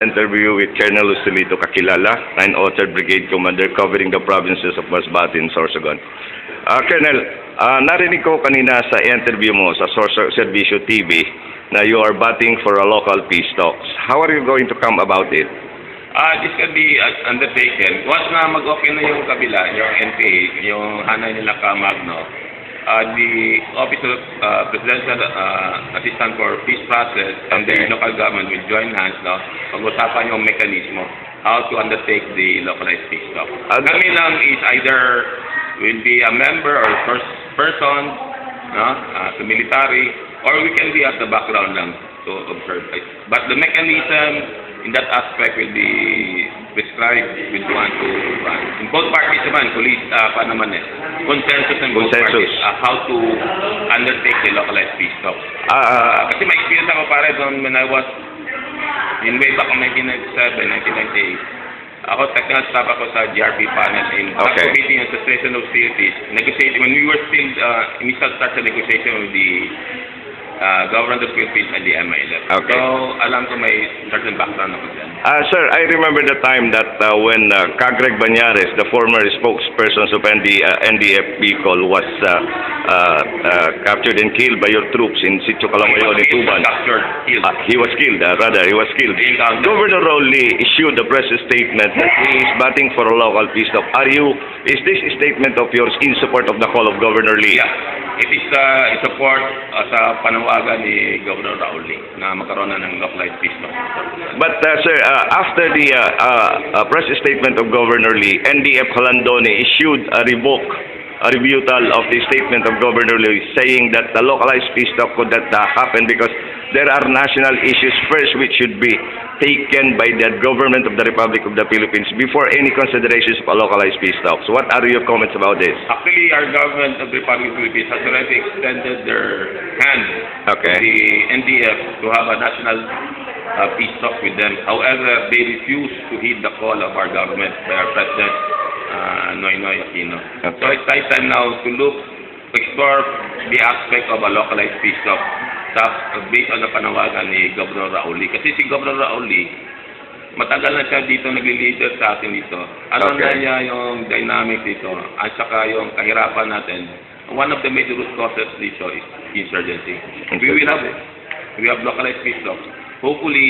Interview with Colonel Lucilito Kakilala, 9th Brigade Commander covering the provinces of Masbate and Sorsogon. Colonel, narinig ko kanina sa interview mo sa Servicio TV na you are batting for a local peace talks. How are you going to come about it? This can be undertaken. Once na mag-okay na yung kabila, yung NPA, yung hanay nila Kamagno, the Office of Presidential Assistant for Peace Process and the local government will join hands now pag-usapan yung mekanismo how to undertake the localized peace talk. Kami lang is either will be a member or first person, the military, or we can be at the background lang to observe. But the mechanism in that aspect will be prescribed with one to one. In both parties naman, police consensus in both parties how to undertake the localized peace talk. Kasi may experience ako pare doon when I was in way back in 1997, 1998. Ako, technical staff ako sa GRP panel in subcommittee on cessation of hostilities. Negotiating, when we were still initial start sa negotiation with the government of Philippines and the MILF. So, alam ko may certain background ako dyan. Sir, I remember the time that when Cagreg Banyares, the former spokesperson of NDF vehicle, was captured and killed by your troops in Sitio Calamayon in Tuban. He was killed, he was killed. Governor Rowley issued a press statement that he is batting for a local peace talk. Is this a statement of yours in support of the call of Governor Lee? Yeah. It is in support sa panawagan ni Governor Rowley na magkaroon na ng localized peace talk. But sir, after the press statement of Governor Lee, NDF Halandone issued a rebuttal of the statement of Governor Lee saying that the localized peace talk could not happen because there are national issues first which should be taken by the government of the Republic of the Philippines before any considerations of a localized peace talks. What are your comments about this? Actually, our government of the Republic of the Philippines has already extended their hand to the NDF to have a national peace talk with them. However, they refuse to heed the call of our government by our President Noynoy Aquino. So it's time now to explore the aspect of a localized peace talk based on the panawagan ni Governor Rowley. Kasi si Governor Rowley, matagal na siya dito naglilider sa atin dito. Alam na niya yung dynamic dito at saka yung kahirapan natin. One of the major root causes dito is insurgency. We have localized peace talks. Hopefully,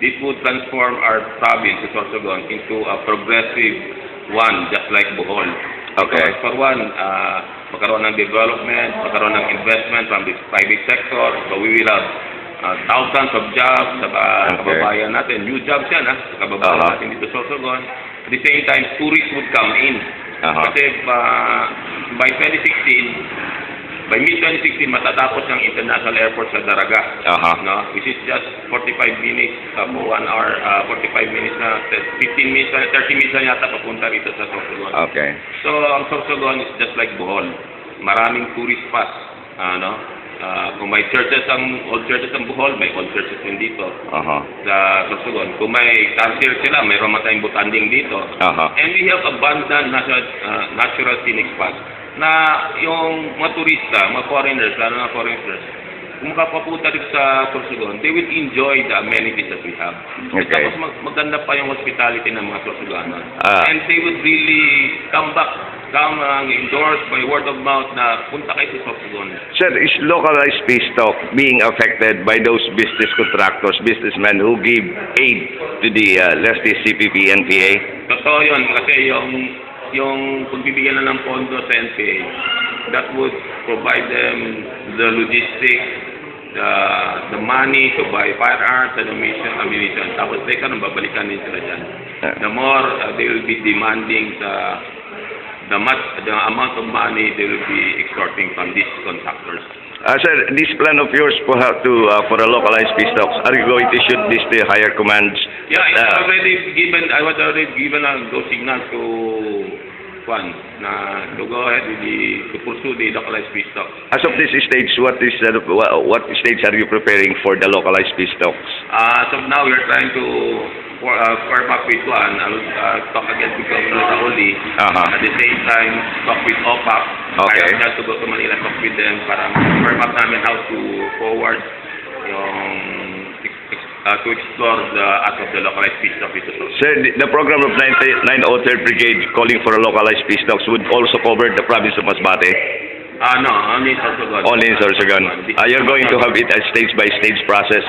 this would transform our province, Sorsogon, into a progressive one, just like Bohol. Because for one, magkaroon ng development, magkaroon ng investment from the private sector, so we will have thousands of jobs sa kababayan natin. New jobs yan, sa kababayan natin dito sa Sorsogon. At the same time, tourists would come in. Kasi by mid-2016, matatapos ang international airport sa Daraga, which is just 45 minutes for 1 hour, 45 minutes na, 15 minutes, 30 minutes na yata papunta rito sa Sorsogon. So, ang Sorsogon is just like Bohol. Maraming tourist pass. Kung may churches old churches ang Bohol, may old churches din dito sa Sorsogon. Kung may cancer sila, may matayong butanding dito. And we have abundant natural scenic spots na yung mga turista, mga foreigners, lalo na foreigners, kung makapapunta dito sa Sorsogon, they will enjoy the amenities that we have. Tapos maganda pa yung hospitality ng mga Sorsoganon. And they would really come endorse by word of mouth na punta kayo sa Sorsogon. Sir, is localized peace talk being affected by those business contractors, businessmen who give aid to the leftist CPP, NPA? Totoo yun, kasi yung pagbibigyan na ng pondo sa NPA, that would provide them the logistics, the money to buy firearms and ammunition. Tapos teka, babalikan din sila dyan. The more they will be demanding the amount of money they will be extorting from these contractors. Sir, this plan of yours for a localized peace talks, are you going to shoot this to higher commands? Yeah, it's already given. I was already given those signals to to go ahead to pursue the localized peace talks. As of this stage, what stage are you preparing for the localized peace talks? So now we are trying to firm up with talk again with Governor Rowley. At the same time, talk with OPAC. I have to go to Manila, talk with them para firm up namin how to forward yung to explore the act of the localized peace talks with the Sorsogon. Sir, the program of 903rd Brigade calling for a localized peace talks would also cover the province of Masbate? No, only Sorsogon. Only in Sorsogon. You're going to have it a stage-by-stage process.